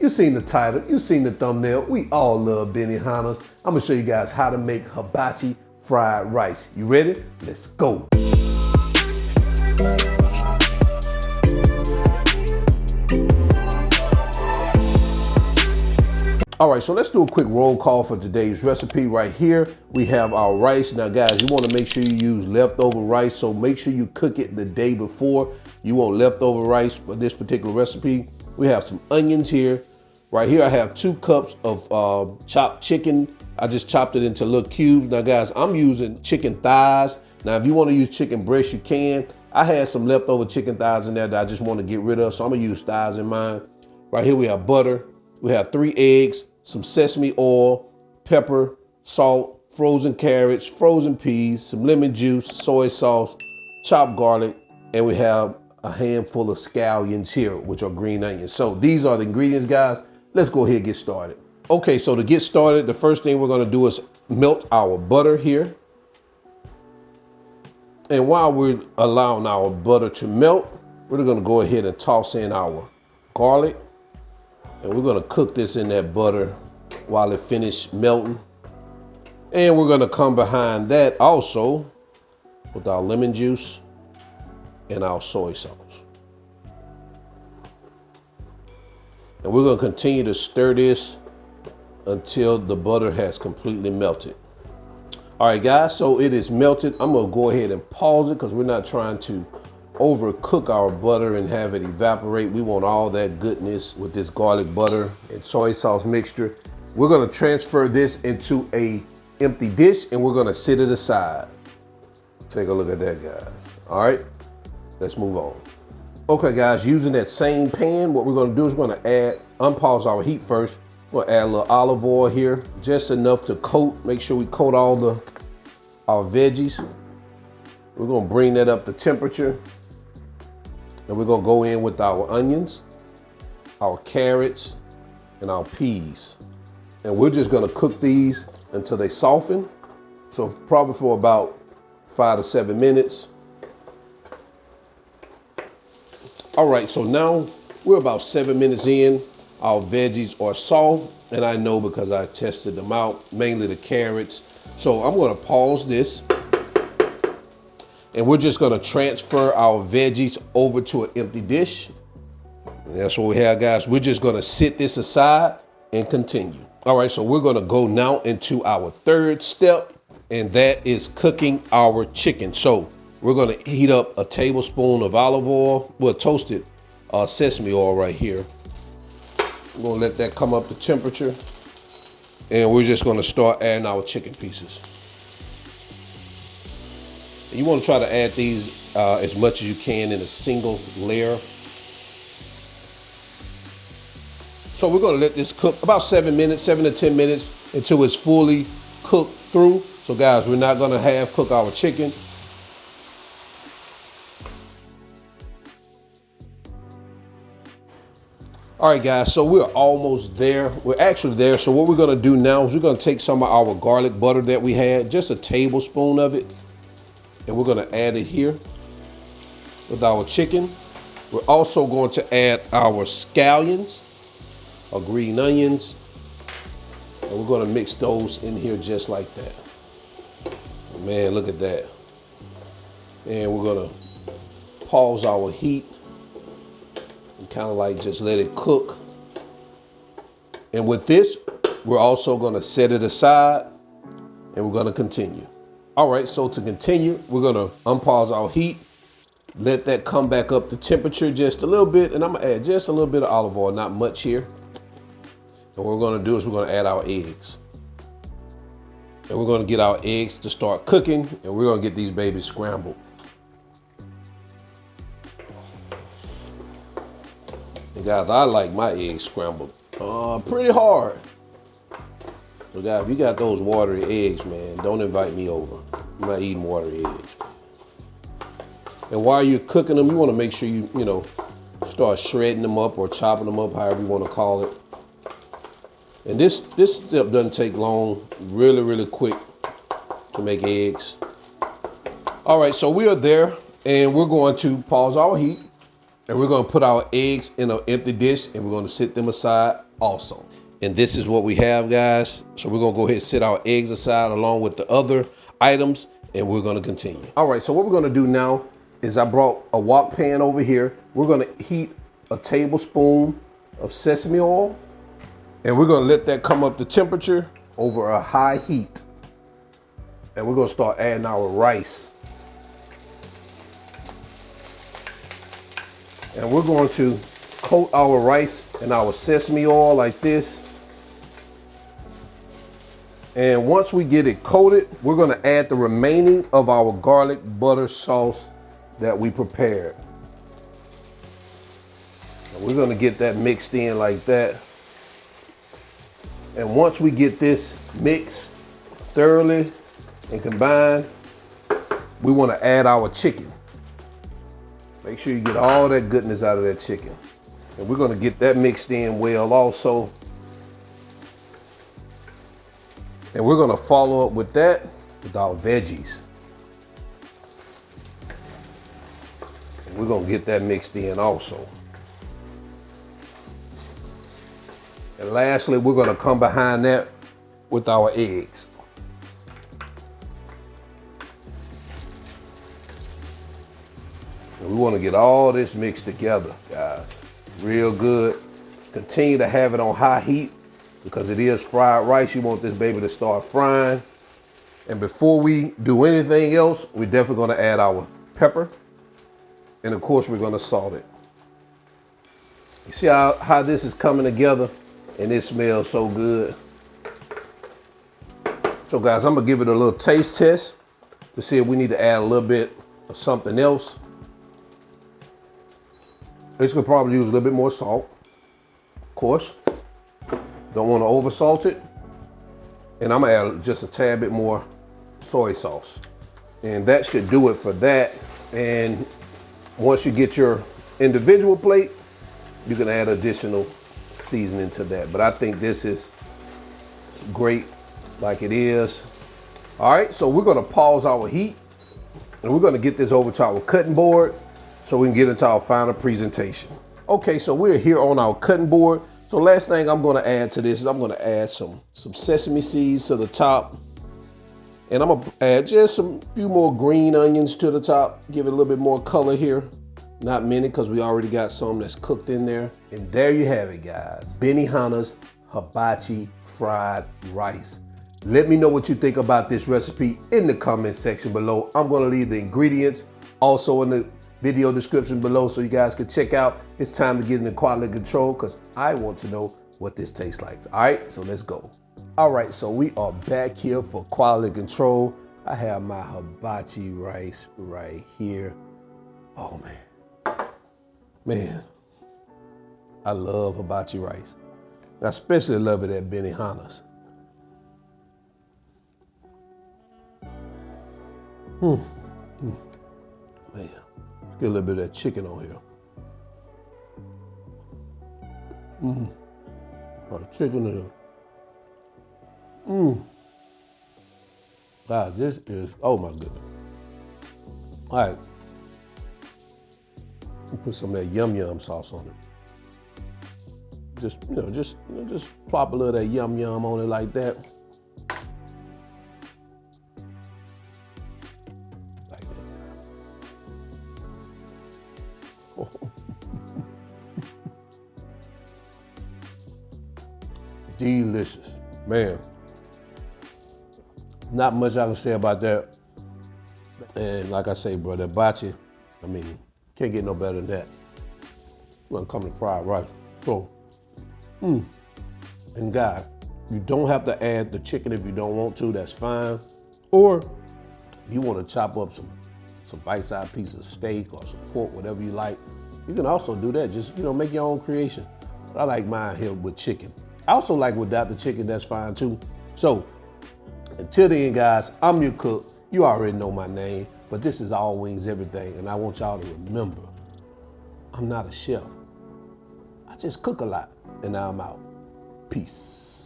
You seen the title, you seen the thumbnail. We all love Benihanas. I'm gonna show you guys how to make hibachi fried rice. You ready? Let's go. All right, so let's do a quick roll call for today's recipe. Right here, we have our rice. Now guys, you wanna make sure you use leftover rice, so make sure you cook it the day before. You want leftover rice for this particular recipe. We have some onions here. Right here, I have 2 cups of chopped chicken. I just chopped it into little cubes. Now guys, I'm using chicken thighs. Now if you wanna use chicken breast, you can. I had some leftover chicken thighs in there that I just wanna get rid of, so I'm gonna use thighs in mine. Right here, we have butter. We have 3 eggs, some sesame oil, pepper, salt, frozen carrots, frozen peas, some lemon juice, soy sauce, chopped garlic, and we have a handful of scallions here, which are green onions. So these are the ingredients, guys. Let's go ahead and get started. Okay, so to get started, the first thing we're gonna do is melt our butter here. And while we're allowing our butter to melt, we're gonna go ahead and toss in our garlic. And we're gonna cook this in that butter while it finishes melting. And we're gonna come behind that also with our lemon juice and our soy sauce. And we're gonna continue to stir this until the butter has completely melted. All right, guys, so it is melted. I'm gonna go ahead and pause it because we're not trying to overcook our butter and have it evaporate. We want all that goodness with this garlic butter and soy sauce mixture. We're gonna transfer this into a empty dish and we're gonna sit it aside. Take a look at that, guys. All right. Let's move on. Okay, guys, using that same pan, what we're gonna do is we're gonna unpause our heat first. We're gonna add a little olive oil here, just enough to coat, make sure we coat all our veggies. We're gonna bring that up to temperature. And we're gonna go in with our onions, our carrots, and our peas. And we're just gonna cook these until they soften. So probably for about 5 to 7 minutes. All right, so now we're about 7 minutes in. Our veggies are soft, and I know because I tested them out, mainly the carrots. So I'm gonna pause this, and we're just gonna transfer our veggies over to an empty dish. And that's what we have, guys. We're just gonna sit this aside and continue. All right, so we're gonna go now into our third step, and that is cooking our chicken. So we're gonna heat up a tablespoon of olive oil, well, toasted sesame oil right here. We're gonna let that come up to temperature, and we're just gonna start adding our chicken pieces. And you wanna try to add these as much as you can in a single layer. So we're gonna let this cook about 7 minutes, 7 to 10 minutes until it's fully cooked through. So guys, we're not gonna half cook our chicken. All right, guys, so we're almost there. We're actually there. So what we're gonna do now is we're gonna take some of our garlic butter that we had, just a tablespoon of it, and we're gonna add it here with our chicken. We're also going to add our scallions, or green onions, and we're gonna mix those in here just like that. Man, look at that. And we're gonna pause our heat and kind of like just let it cook. And with this, we're also gonna set it aside and we're gonna continue. All right, so to continue, we're gonna unpause our heat, let that come back up to temperature just a little bit, and I'm gonna add just a little bit of olive oil, not much here. And what we're gonna do is we're gonna add our eggs. And we're gonna get our eggs to start cooking, and we're gonna get these babies scrambled. And guys, I like my eggs scrambled pretty hard. So guys, if you got those watery eggs, man, don't invite me over. I'm not eating watery eggs. And while you're cooking them, you wanna make sure you start shredding them up or chopping them up, however you wanna call it. And this step doesn't take long, really, really quick to make eggs. All right, so we are there, and we're going to pause our heat. And we're gonna put our eggs in an empty dish and we're gonna sit them aside also. And this is what we have, guys. So we're gonna go ahead and sit our eggs aside along with the other items and we're gonna continue. All right, so what we're gonna do now is I brought a wok pan over here. We're gonna heat a tablespoon of sesame oil and we're gonna let that come up to temperature over a high heat. And we're gonna start adding our rice. And we're going to coat our rice in our sesame oil like this. And once we get it coated, we're gonna add the remaining of our garlic butter sauce that we prepared. And we're gonna get that mixed in like that. And once we get this mixed thoroughly and combined, we wanna add our chicken. Make sure you get all that goodness out of that chicken. And we're gonna get that mixed in well also. And we're gonna follow up with that with our veggies. And we're gonna get that mixed in also. And lastly, we're gonna come behind that with our eggs. And we wanna get all this mixed together, guys. Real good. Continue to have it on high heat because it is fried rice. You want this baby to start frying. And before we do anything else, we're definitely gonna add our pepper. And of course, we're gonna salt it. You see how this is coming together and it smells so good. So guys, I'm gonna give it a little taste test to see if we need to add a little bit of something else. It's gonna probably use a little bit more salt, of course. Don't wanna over salt it. And I'm gonna add just a tad bit more soy sauce. And that should do it for that. And once you get your individual plate, you can add additional seasoning to that. But I think this is great like it is. All right, so we're gonna pause our heat and we're gonna get this over to our cutting board so we can get into our final presentation. Okay, so we're here on our cutting board. So last thing I'm gonna add to this is I'm gonna add some sesame seeds to the top. And I'm gonna add just a few more green onions to the top, give it a little bit more color here. Not many, because we already got some that's cooked in there. And there you have it, guys. Benihana's Hibachi Fried Rice. Let me know what you think about this recipe in the comment section below. I'm gonna leave the ingredients also in the video description below so you guys can check out. It's time to get into quality control because I want to know what this tastes like. All right, so let's go. All right, so we are back here for quality control. I have my hibachi rice right here. Oh man, man, I love hibachi rice. I especially love it at Benihana's. Man, let's get a little bit of that chicken on here. Chicken in here. God, this is, oh my goodness. All right. Put some of that yum yum sauce on it. Just plop a little of that yum yum on it like that. Like that. Oh. Delicious, man. Not much I can say about that. And like I say, bro, that hibachi, I mean, can't get no better than that. When it comes to fried rice. So, and guys, you don't have to add the chicken if you don't want to, that's fine. Or if you want to chop up some bite-sized pieces of steak or some pork, whatever you like, you can also do that. Just, make your own creation. But I like mine here with chicken. I also like without the chicken, that's fine too. So, until then, guys, I'm your cook. You already know my name, but this is All Wings Everything, and I want y'all to remember, I'm not a chef. I just cook a lot, and now I'm out. Peace.